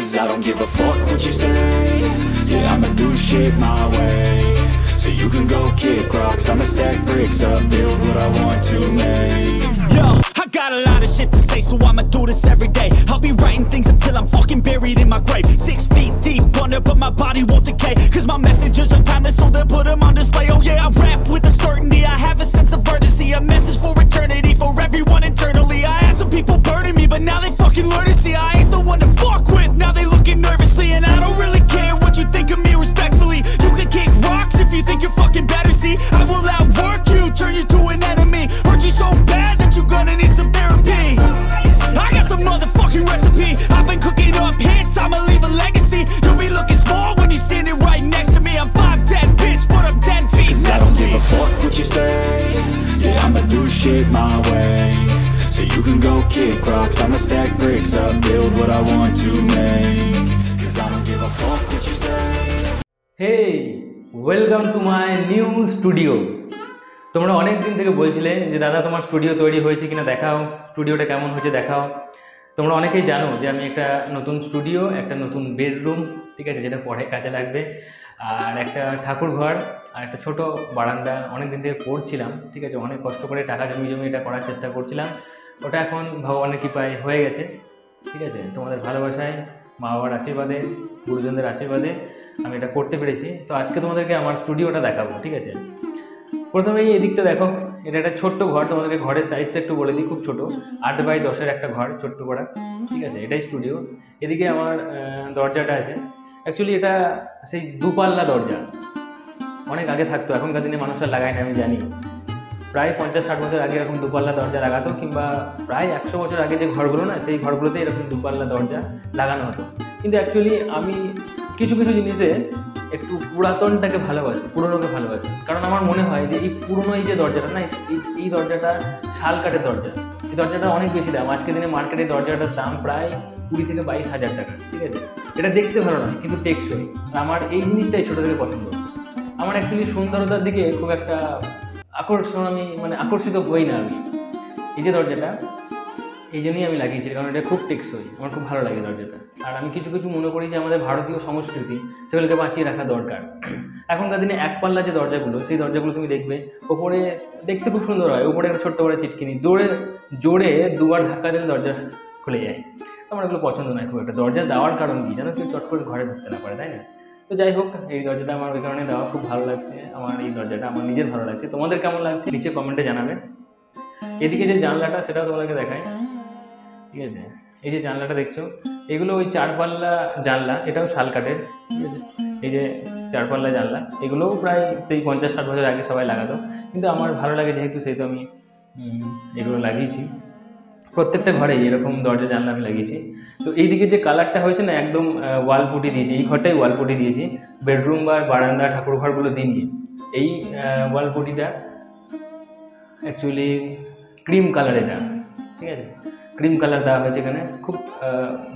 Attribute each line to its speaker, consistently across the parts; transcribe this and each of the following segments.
Speaker 1: 'cause I don't give a fuck what you say. Yeah, I'ma do shit my way. So you can go kick rocks, I'ma stack bricks up, build what I want to make.
Speaker 2: Yo, I got a lot of shit to say, so I'ma do this every day. I'll be writing things until I'm fucking buried in my grave. 6 feet deep under, but my body won't decay. 'Cause my messages are timeless, so they'll put them on display. Oh yeah, I rap with a certainty, I have a sense of urgency. A message for eternity, for everyone internally. I had some people burning me, but now they fucking learn to see I ain't the one to fuck with. Now they looking nervously, and I don't really care what you think of me respectfully. You can kick rocks if you think you're fucking better, see. I will outwork you, turn you to an enemy. Hurt you so bad that you're gonna need some therapy. I got the motherfucking recipe. I've been cooking up hits, I'ma leave a legacy. You'll be looking small when you're standing right next to me. I'm 5'10", bitch, but I'm 10 feet next to me. 'Cause I don't give a fuck what you say. Yeah, I'ma do shit my way. So you can go kick rocks, I'ma stack bricks up, build what I want to make. 'Cause I don't give a fuck what you say.
Speaker 3: Hey, welcome to my new studio. তোমরা অনেক দিন থেকে বলছিলে যে দাদা তোমার studio তৈরি হয়েছে কিনা দেখাও, স্টুডিওটা কেমন হয়েছে দেখাও। তোমরা অনেকেই জানো যে আমি একটা নতুন স্টুডিও, একটা নতুন বেডরুম, ঠিক আছে, যেটা পরে কাজে লাগবে, আর একটা ঠাকুর ঘর, আর একটা ছোট বারান্দা অনেক দিন থেকে করছিলাম, ঠিক আছে, অনেক কষ্ট করে টাকা জমি এটা করার চেষ্টা করছিলাম। ওটা এখন ভগবানের কৃপায় হয়ে গেছে, ঠিক আছে, তোমাদের ভালোবাসায়, মা বাবার আশীর্বাদে, গুরুজনদের আশীর্বাদে আমি এটা করতে পেরেছি। তো আজকে তোমাদেরকে আমার স্টুডিওটা দেখাবো, ঠিক আছে। প্রথমেই এদিকটা দেখো, এটা একটা ছোট্ট ঘর, তোমাদেরকে ঘরের সাইজটা একটু বলে দিই, খুব ছোট, 8x10 একটা ঘর, ছোট্ট করা, ঠিক আছে, এটাই স্টুডিও। এদিকে আমার দরজাটা আছে, অ্যাকচুয়ালি এটা সেই দুপাল্লা দরজা, অনেক আগে থাকতো, এখনকার দিনে মানুষরা লাগায় না আমি জানি। প্রায় 50-60 বছর আগে এরকম দুপাল্লা দরজা লাগাতো, কিংবা প্রায় 100 বছর আগে যে ঘরগুলো না, সেই ঘরগুলোতে এরকম দুপাল্লা দরজা লাগানো হতো। কিন্তু অ্যাকচুয়ালি আমি কিছু কিছু জিনিসে একটু পুরাতনটাকে ভালোবাসি, পুরনোকে ভালোবাসি, কারণ আমার মনে হয় যে এই পুরনো এই যে দরজাটা না, এই দরজাটা শাল কাঠের দরজা, এই দরজাটা অনেক বেশি দাম। আজকের দিনে মার্কেটে দরজাটার দাম প্রায় 20 থেকে 22 হাজার টাকা, ঠিক আছে। এটা দেখতে ভালো নয়, কিন্তু টেকসই। আমার এই জিনিসটাই ছোটো থেকে পছন্দ। আমার অ্যাকচুয়ালি সুন্দরতার দিকে খুব একটা আকর্ষিত হই না আমি। এই যে দরজাটা, এই জন্যই আমি লাগিয়েছি, কারণ এটা খুব টেকসই, আমার খুব ভালো লাগে দরজাটা। আর আমি কিছু কিছু মনে করি যে আমাদের ভারতীয় সংস্কৃতি, সেগুলোকে বাঁচিয়ে রাখা দরকার। এখনকার দিনে এক পাল্লা যে দরজাগুলো, সেই দরজাগুলো তুমি দেখবে ওপরে দেখতে খুব সুন্দর হয়, ওপরে ছোট্ট করে চিটকিনি, জোরে 2বার ধাক্কা দিলে দরজা খুলে যায়। আমার এগুলো পছন্দ নয় খুব একটা। দরজা দেওয়ার কারণ কি যেন, কেউ চট করে ঘরে ঢুকতে না পারে, তাই না? তো যাই হোক, এই দরজাটা আমার ওই কারণে দেওয়া, খুব ভালো লাগছে আমার এই দরজাটা, আমার নিজের ভালো লাগছে। তোমাদের কেমন লাগছে নিচে কমেন্টে জানাবে। এদিকে যে জানলাটা, সেটাও তোমাদেরকে দেখাই, ঠিক আছে। এই যে জানলাটা দেখছো, এগুলো ওই 4 পাল্লা জানলা, এটাও শাল কাঠের, ঠিক আছে। এই যে 4 পাল্লা জানলা, এগুলোও প্রায় সেই 50-60 বছর আগে সবাই লাগাতো, কিন্তু আমার ভালো লাগে যেহেতু, সেহেতু আমি এগুলো লাগিয়েছি। প্রত্যেকটা ঘরেই এরকম দরজা জানলা আমি লাগিয়েছি। তো এইদিকে যে কালারটা হয়েছে না, একদম ওয়াল পুটি দিয়েছি, এই ঘরটাই ওয়াল পুটি দিয়েছি, বেডরুম বা বারান্দা ঠাকুর ঘরগুলো দিইনি। এই ওয়াল পুটিটা অ্যাকচুয়ালি ক্রিম কালার, এটা ঠিক আছে, ক্রিম কালার দেওয়া হয়েছে এখানে। খুব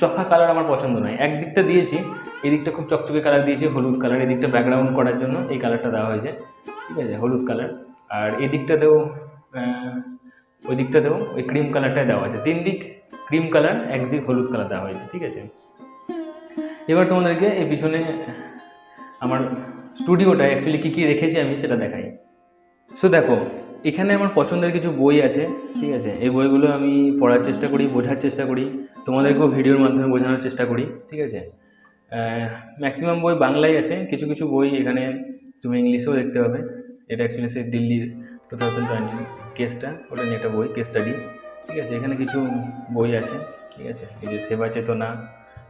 Speaker 3: চোখা কালার আমার পছন্দ নয়। একদিকটা দিয়েছি, এই দিকটা খুব চকচকে কালার দিয়েছি, হলুদ কালার, এদিকটা ব্যাকগ্রাউন্ড করার জন্য এই কালারটা দেওয়া হয়েছে, ঠিক আছে, হলুদ কালার। আর এই দিকটাতেও ওই দিকটাতেও ওই ক্রিম কালারটাই দেওয়া আছে, 3 দিক ক্রিম কালার, একদিক হলুদ কালার দেওয়া হয়েছে, ঠিক আছে। এবার তোমাদেরকে এই পিছনে আমার স্টুডিওটা অ্যাকচুয়ালি কী কী রেখেছি আমি সেটা দেখাই। সো দেখো, এখানে আমার পছন্দের কিছু বই আছে, ঠিক আছে। এই বইগুলো আমি পড়ার চেষ্টা করি, বোঝার চেষ্টা করি, তোমাদেরকেও ভিডিওর মাধ্যমে বোঝানোর চেষ্টা করি, ঠিক আছে। ম্যাক্সিমাম বই বাংলায় আছে, কিছু কিছু বই এখানে তুমি ইংলিশেও দেখতে পাবে। এটা অ্যাকচুয়ালি সেই দিল্লির 2020 কেসটা, ওটা নিয়ে একটা বই, কেস স্টাডি, ঠিক আছে। এখানে কিছু বই আছে, ঠিক আছে। এই যে সেবা চেতনা,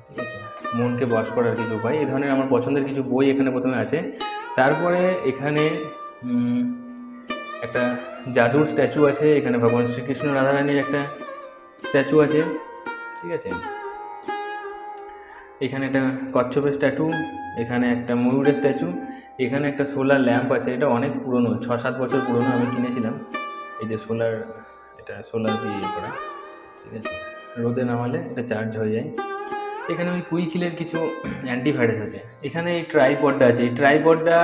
Speaker 3: ঠিক আছে, মনকে বশ করার কিছু উপায়, এই ধরনের আমার পছন্দের কিছু বই এখানে প্রথমে আছে। তারপরে এখানে একটা জাদুর স্ট্যাচু আছে, এখানে ভগবান শ্রীকৃষ্ণ রাধারানীর একটা স্ট্যাচু আছে, ঠিক আছে। এখানে একটা কচ্ছপের স্ট্যাচু, এখানে একটা ময়ূরের স্ট্যাচু, এখানে একটা সোলার ল্যাম্প আছে, এটা অনেক পুরনো, 6-7 বছর পুরনো, আমি কিনেছিলাম। এই যে সোলার, এটা সোলার দিয়ে করা, ঠিক আছে, রোদে নামালে এটা চার্জ হয়ে যায়। এখানে ওই কুইখিলের কিছু অ্যান্টিভাইরাস আছে। এখানে এই ট্রাইপডটা আছে, এই ট্রাইপডটা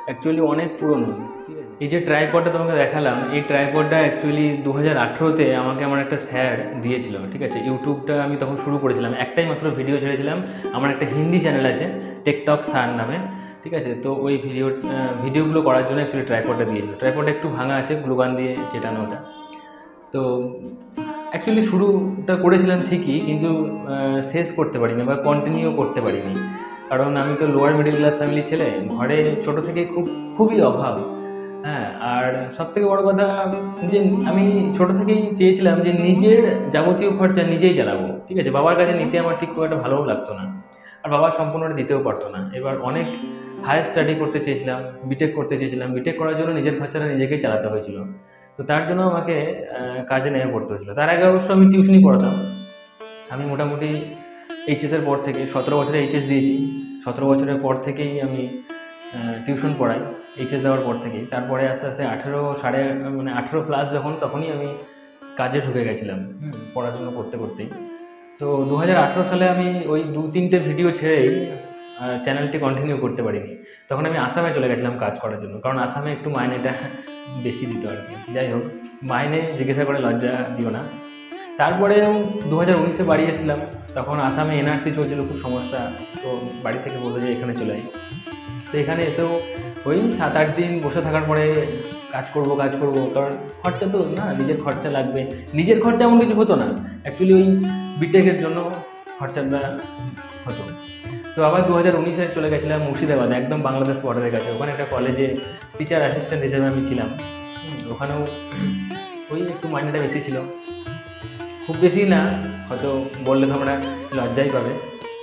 Speaker 3: অ্যাকচুয়ালি অনেক পুরনো। ঠিক আছে, এই যে ট্রাইপডটা তোমাকে দেখালাম, এই ট্রাইপডটা অ্যাকচুয়ালি 2018-তে আমাকে আমার একটা স্যার দিয়েছিল। ঠিক আছে, ইউটিউবটা আমি তখন শুরু করেছিলাম, একটাই মাত্র ভিডিও ছেড়েছিলাম। আমার একটা হিন্দি চ্যানেল আছে টেকটক সার নামে। ঠিক আছে, তো ওই ভিডিওগুলো করার জন্য অ্যাকচুয়ালি ট্রাইপডটা দিয়েছিল। ট্রাইপডটা একটু ভাঙা আছে, গ্লুগান দিয়ে চেটানো ওটা। তো অ্যাকচুয়ালি শুরুটা করেছিলাম ঠিকই, কিন্তু শেষ করতে পারিনি বা কন্টিনিউ করতে পারিনি, কারণ আমি তো লোয়ার মিডিল ক্লাস ফ্যামিলির ছেলে, ঘরে ছোটো থেকে খুবই অভাব। হ্যাঁ, আর সবথেকে বড় কথা যে আমি ছোটো থেকেই চেয়েছিলাম যে নিজের যাবতীয় খরচা নিজেই চালাবো। ঠিক আছে, বাবার কাছে নিতে আমার ঠিক খুব একটা ভালোও লাগতো না, আর বাবা সম্পূর্ণটা দিতেও পারতো না। এবার অনেক হায়ার স্টাডি করতে চেয়েছিলাম, বিটেক করতে চেয়েছিলাম, বিটেক করার জন্য নিজের খরচাটা নিজেকেই চালাতে হয়েছিল। তো তার জন্য আমাকে কাজে নেমে পড়তে হয়েছিল। তার আগে অবশ্য আমি টিউশনই পড়াতাম। আমি মোটামুটি এইচএসের পর থেকে 17 বছরে এইচএস দিয়েছি, 17 বছরের পর থেকেই আমি টিউশন পড়াই, এইচএস দেওয়ার পর থেকেই। তারপরে আস্তে আস্তে 18+ তখনই আমি কাজে ঢুকে গেছিলাম পড়াশোনা করতে করতেই। তো 2018 সালে আমি ওই 2-3টে ভিডিও ছেড়েই চ্যানেলটি কন্টিনিউ করতে পারিনি। তখন আমি আসামে চলে গেছিলাম কাজ করার জন্য, কারণ আসামে একটু মাইনেটা বেশি দিত আর কি। যাই হোক, মাইনে জিজ্ঞাসা করে লজ্জা দিও না। তারপরেও 2019-এ বাড়ি এসেছিলাম, তখন আসামে এনআরসি চলছিল, খুব সমস্যা। তো বাড়ি থেকে বললো যে এখানে চলে আই। তো এখানে এসেও ওই 7-8 দিন বসে থাকার পরে কাজ করব, কারণ খরচা তো না, নিজের খরচা লাগবে। নিজের খরচা এমন কিছু হতো না, অ্যাকচুয়ালি ওই বিটেকের জন্য খরচাটা হতো। তো আবার 2019-এ চলে গেছিলাম মুর্শিদাবাদে, একদম বাংলাদেশ বর্ডারের কাছে। ওখানে একটা কলেজে টিচার অ্যাসিস্ট্যান্ট হিসেবে আমি ছিলাম। ওখানেও ওই একটু মাইনেটা বেশি ছিল, খুব বেশি না, হয়তো বললে তোমরা লজ্জাই পাবে।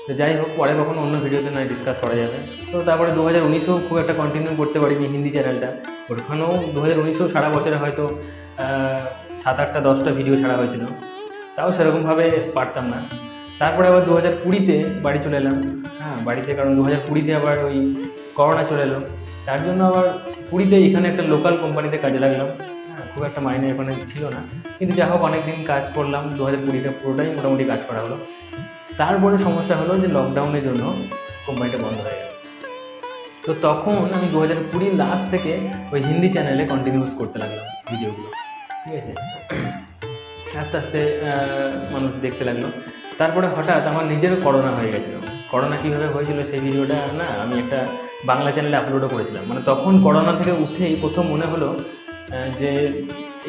Speaker 3: তো যাই হোক, পরে কখন অন্য ভিডিওতে নয় ডিসকাস করা যাবে। তো তারপরে 2019-এও খুব একটা কন্টিনিউ করতে পারিনি হিন্দি চ্যানেলটা। ওখানেও 2019-এও সারা বছরে হয়তো 7-8-10টা ভিডিও ছাড়া হয়েছিল, তাও সেরকমভাবে পারতাম না। তারপরে আবার 2020-তে বাড়ি চলে এলাম। হ্যাঁ, বাড়িতে, কারণ 2020-তে আবার ওই করোনা চলে এলো, তার জন্য আবার পুরীতে এখানে একটা লোকাল কোম্পানিতে কাজে লাগলাম। হ্যাঁ, খুব একটা মাইনে এখানে ছিল না, কিন্তু যা হোক অনেক দিন কাজ করলাম। 2020-টা পুরোটাই মোটামুটি কাজ করা হলো। তারপরে সমস্যা হলো যে লকডাউনের জন্য কোম্পানিটা বন্ধ হয়ে গেল। তো তখন আমি 2020 লাস্ট থেকে ওই হিন্দি চ্যানেলে কন্টিনিউস করতে লাগলাম ভিডিওগুলো। ঠিক আছে, আস্তে আস্তে মানুষ দেখতে লাগলো। তারপরে হঠাৎ আমার নিজেরও করোনা হয়ে গেছিলো। করোনা কীভাবে হয়েছিল সেই ভিডিওটা না আমি একটা বাংলা চ্যানেলে আপলোডও করেছিলাম। মানে তখন করোনা থেকে উঠেই প্রথম মনে হলো যে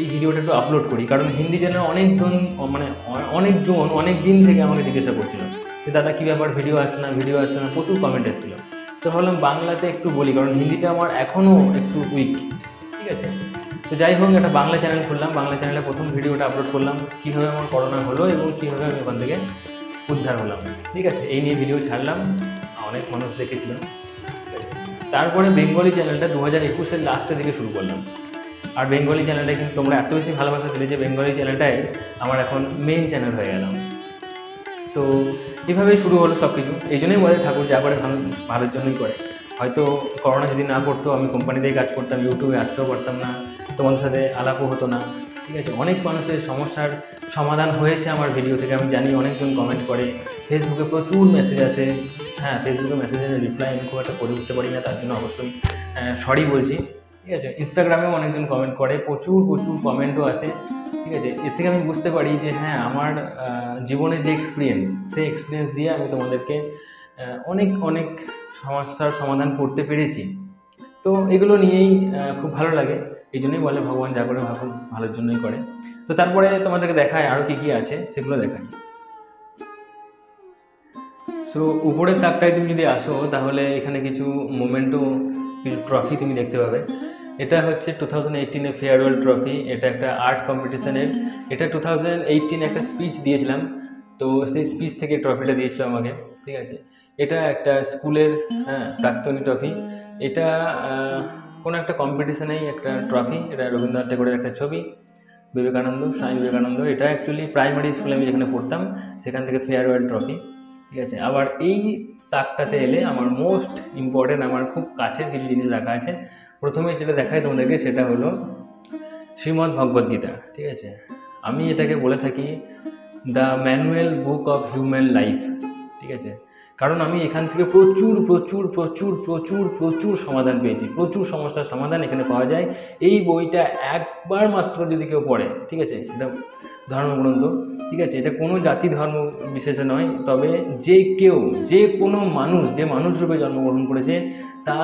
Speaker 3: এই ভিডিওটা একটু আপলোড করি, কারণ হিন্দি চ্যানেলে অনেকজন অনেক দিন থেকে আমাকে জিজ্ঞাসা করছিল যে দাদা কী ব্যাপার, ভিডিও আসছে না, প্রচুর কমেন্ট এসেছিলো। তো ভাবলাম বাংলাতে একটু বলি, কারণ হিন্দিটা আমার এখনও একটু উইক। ঠিক আছে, তো যাই হোক একটা বাংলা চ্যানেল খুললাম, বাংলা চ্যানেলে প্রথম ভিডিওটা আপলোড করলাম কীভাবে আমার করোনা হলো এবং কীভাবে আমি ওখান থেকে উদ্ধার হলাম। ঠিক আছে, এই নিয়ে ভিডিও ছাড়লাম, অনেক মানুষ দেখেছিলাম। তারপরে বেঙ্গলি চ্যানেলটা 2021-এর লাস্টের দিকে শুরু করলাম। আর বেঙ্গলি চ্যানেলটা কিন্তু তোমরা এত বেশি ভালোবাসা দিলে যে বেঙ্গলি চ্যানেলটাই আমার এখন মেইন চ্যানেল হয়ে গেলাম। তো এভাবেই শুরু হলো সব কিছু। এই জন্যই বলে ঠাকুর যা করে ভালোর জন্যই করে। হয়তো করোনা যদি না করতো, আমি কোম্পানিতেই কাজ করতাম, ইউটিউবে আসতেও পারতাম না, তোমাদের সাথে আলাপও হতো না। ঠিক আছে, অনেক মানুষের সমস্যার সমাধান হয়েছে আমার ভিডিও থেকে, আমি জানি। অনেকজন কমেন্ট করে, ফেসবুকে প্রচুর মেসেজ আসে। হ্যাঁ, ফেসবুকে মেসেজের রিপ্লাই আমি খুব একটা করে উঠতে পারি না, তার জন্য অবশ্যই সরি বলছি। ঠিক আছে, ইনস্টাগ্রামেও অনেকজন কমেন্ট করে, প্রচুর কমেন্টও আসে। ঠিক আছে, এর থেকে আমি বুঝতে পারি যে হ্যাঁ, আমার জীবনের যে এক্সপিরিয়েন্স, সেই এক্সপিরিয়েন্স দিয়ে আমি তোমাদেরকে অনেক সমস্যার সমাধান করতে পেরেছি। তো এগুলো নিয়েই খুব ভালো লাগে। এই জন্যই বলে ভগবান যা করে ভালোর জন্যই করে। তো তারপরে তোমাদেরকে দেখায় আরও কী আছে, সেগুলো দেখাই। সো উপরের তাকটায় তুমি যদি আসো, তাহলে এখানে কিছু মোমেন্টো, কিছু ট্রফি তুমি দেখতে পাবে। এটা হচ্ছে 2018-এ ফেয়ারওয়েল ট্রফি। এটা একটা আর্ট কম্পিটিশানের। এটা 2018 একটা স্পিচ দিয়েছিলাম, তো সেই স্পিচ থেকে ট্রফিটা দিয়েছিল আমাকে। ঠিক আছে, এটা একটা স্কুলের প্রাক্তনী ট্রফি। এটা কোনো একটা কম্পিটিশানেই একটা ট্রফি। এটা রবীন্দ্রনাথ ঠাকুরের একটা ছবি, স্বামী বিবেকানন্দ। এটা অ্যাকচুয়ালি প্রাইমারি স্কুলে আমি যেখানে পড়তাম সেখান থেকে ফেয়ারওয়েল ট্রফি। ঠিক আছে, আবার এই তাকটাতে এলে আমার মোস্ট ইম্পর্টেন্ট, আমার খুব কাছের কিছু জিনিস রাখা আছে। প্রথমে যেটা দেখায় তোমাদেরকে সেটা হলো শ্রীমদ্ ভগবদ গীতা। ঠিক আছে, আমি এটাকে বলে থাকি the manual book of human life. ঠিক আছে, কারণ আমি এখান থেকে প্রচুর প্রচুর প্রচুর প্রচুর প্রচুর সমাধান পেয়েছি, প্রচুর সমস্যার সমাধান এখানে পাওয়া যায়। এই বইটা একবার মাত্র যদি কেউ পড়ে, ঠিক আছে, এটা ধর্মগ্রন্থ, ঠিক আছে, এটা কোনো জাতি ধর্ম বিশেষে নয়, তবে যে কেউ, যে কোনো মানুষ, যে মানুষ রূপে জন্মগ্রহণ করেছে, তা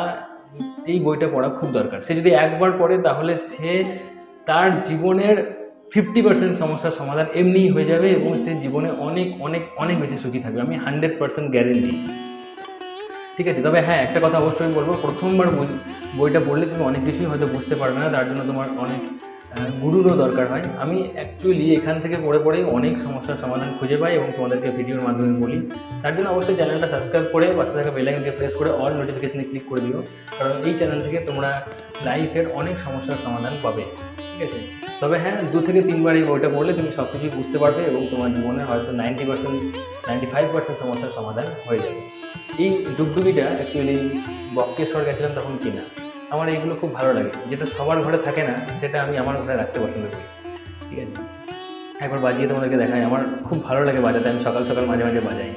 Speaker 3: এই বইটা পড়া খুব দরকার। সে যদি একবার পড়ে তাহলে সে তার জীবনের 50% সমস্যার সমাধান এমনিই হয়ে যাবে এবং সে জীবনে অনেক অনেক অনেক বেশি সুখী থাকবে, আমি 100% গ্যারেন্টি, ঠিক আছে। তবে হ্যাঁ, একটা কথা অবশ্যই বলবো, প্রথমবার বইটা পড়লে তুমি অনেক কিছুই হয়তো বুঝতে পারবে না, তার জন্য তোমার অনেক গুরুরও দরকার হয়। আমি অ্যাকচুয়ালি এখান থেকে পড়ে পড়েই অনেক সমস্যার সমাধান খুঁজে পাই এবং তোমাদেরকে ভিডিওর মাধ্যমে বলি। তার জন্য অবশ্যই চ্যানেলটা সাবস্ক্রাইব করে পাশে থাকা বেল আইকনকে প্রেস করে অল নোটিফিকেশনে ক্লিক করে দিও, কারণ এই চ্যানেল থেকে তোমরা লাইফের অনেক সমস্যার সমাধান পাবে, ঠিক আছে। তবে হ্যাঁ, 2 থেকে 3 বার এই বইটা পড়লে তুমি সব কিছুই বুঝতে পারবে এবং তোমার জীবনে হয়তো 95% সমস্যার সমাধান হয়ে যাবে। এই ডুগডুগিটা অ্যাকচুয়ালি বক্রেশ্বর গেছিলাম তখন কিনা। আমার এইগুলো খুব ভালো লাগে, যেটা সবার ঘরে থাকে না সেটা আমি আমার ঘরে রাখতে পছন্দ করি, ঠিক আছে। একবার বাজিয়ে তোমাদেরকে দেখাই, আমার খুব ভালো লাগে বাজাতে, আমি সকাল সকাল মাঝে মাঝে বাজাই।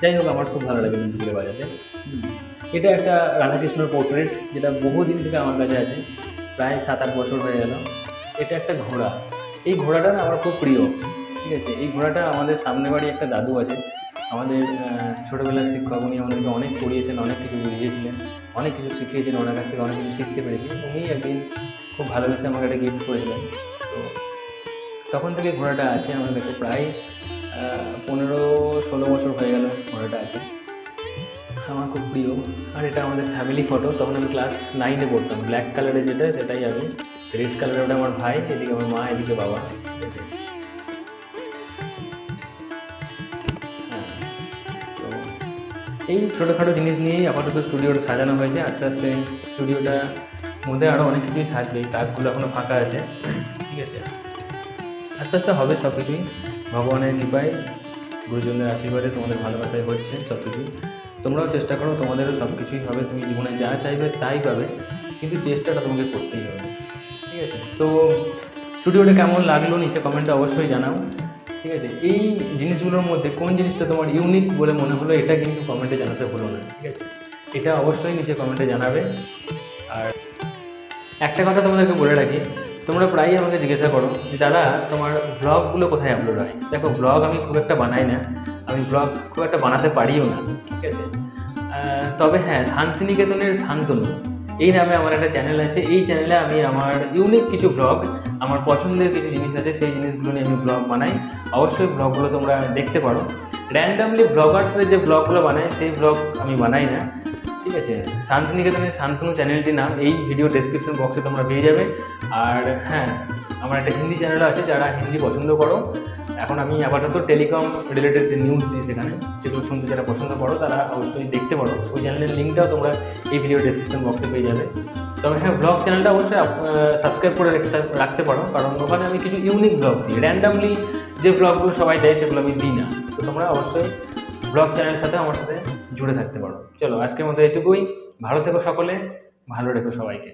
Speaker 3: যাই হোক, আমার খুব ভালো লাগে ডুগডুগিটা বাজাতে। এটা একটা রাধাকৃষ্ণর পোর্ট্রেট, যেটা বহুদিন থেকে আমার কাছে আছে, প্রায় 7-8 বছর হয়ে গেল। এটা একটা ঘোড়া, এই ঘোড়াটা না আমার খুব প্রিয়, ঠিক আছে। এই ঘোড়াটা আমাদের সামনে বাড়ি একটা দাদু আছে, আমাদের ছোটোবেলার শিক্ষক, উনি আমাদেরকে অনেক পড়িয়েছেন, অনেক কিছু বুঝিয়েছিলেন, অনেক কিছু শিখিয়েছেন, ওনার কাছ থেকে অনেক কিছু শিখতে পেরেছি। উনি একদিন খুব ভালোবেসে আমাকে একটা গিফট করেছিলেন, তো তখন থেকে ঘোড়াটা আছে আমার কাছে, প্রায় 15-16 বছর হয়ে গেল ঘোড়াটা আছে, আমার খুব প্রিয়। আর এটা আমাদের ফ্যামিলি ফটো, তখন আমি ক্লাস 9-এ পড়তাম। ব্ল্যাক কালারের যেটা, সেটাই আমি, রেড কালারের ওটা আমার ভাই, এদিকে আমার মা, এদিকে বাবা। তো এই ছোটোখাটো জিনিস নিয়েই আপাতত স্টুডিওটা সাজানো হয়েছে। আস্তে আস্তে স্টুডিওটার মধ্যে আরও অনেক কিছুই সাজবে, তাকগুলো এখনও ফাঁকা আছে, ঠিক আছে। আস্তে আস্তে হবে সব কিছুই, ভগবানের কৃপায়, গুরুজনদের আশীর্বাদে, তোমাদের ভালোবাসায় হচ্ছে সব কিছুই। তোমরাও চেষ্টা করো, তোমাদেরও সব কিছুই হবে, তুমি জীবনে যা চাইবে তাই পাবে, কিন্তু চেষ্টাটা তোমাকে করতেই হবে, ঠিক আছে। তো স্টুডিওটা কেমন লাগলো নিচে কমেন্টে অবশ্যই জানাও, ঠিক আছে। এই জিনিসগুলোর মধ্যে কোন জিনিসটা তোমার ইউনিক বলে মনে হলো, এটা কিন্তু কমেন্টে জানাতে ভুলো না, ঠিক আছে। এটা অবশ্যই নিচে কমেন্টে জানাবে। আর একটা কথা তোমাদেরকে বলে রাখি, তোমরা প্রায়ই আমাকে জিজ্ঞাসা করো যে দাদা তোমার ব্লগগুলো কোথায় আপলোড হয়। দেখো, ব্লগ আমি খুব একটা বানাই না, আমি ব্লগ খুব একটা বানাতে পারিও না, ঠিক আছে। তবে হ্যাঁ, শান্তিনিকেতনের শান্তনু এই নামে আমার একটা চ্যানেল আছে। এই চ্যানেলে আমি আমার ইউনিক কিছু ব্লগ, আমার পছন্দের কিছু জিনিস আছে, সেই জিনিসগুলো নিয়ে আমি ব্লগ বানাই। অবশ্যই ব্লগগুলো তোমরা দেখতে পারো। র্যান্ডামলি ব্লগার্সরা যে ব্লগগুলো বানায় সেই ব্লগ আমি বানাই না, ঠিক আছে। শান্তিনিকেতনের শান্তনু চ্যানেলটির নাম এই ভিডিও ডেসক্রিপশন বক্সে তোমরা পেয়ে যাবে। আর হ্যাঁ, আমার একটা হিন্দি চ্যানেলও আছে, যারা হিন্দি পছন্দ করো, এখন আমি আপাতত টেলিকম রিলেটেড নিউজ দিই সেখানে, সেগুলো শুনতে যারা পছন্দ করো তারা অবশ্যই দেখতে পারো। ওই চ্যানেলের লিঙ্কটাও তোমরা এই ভিডিও ডেসক্রিপশন বক্সে পেয়ে যাবে। তবে হ্যাঁ, ব্লগ চ্যানেলটা অবশ্যই সাবস্ক্রাইব করে রাখতে পারো, কারণ ওখানে আমি কিছু ইউনিক ব্লগ দিই। র্যান্ডামলি যে ব্লগগুলো সবাই দেয় সেগুলো আমি দিই না, তো তোমরা অবশ্যই ব্লগ চ্যানেলের সাথে আমার সাথে জুড়ে থাকতে পারো। চলো, আজকের মতো এটুকুই। ভালো থেকো সকলে, ভালো রেখো সবাইকে।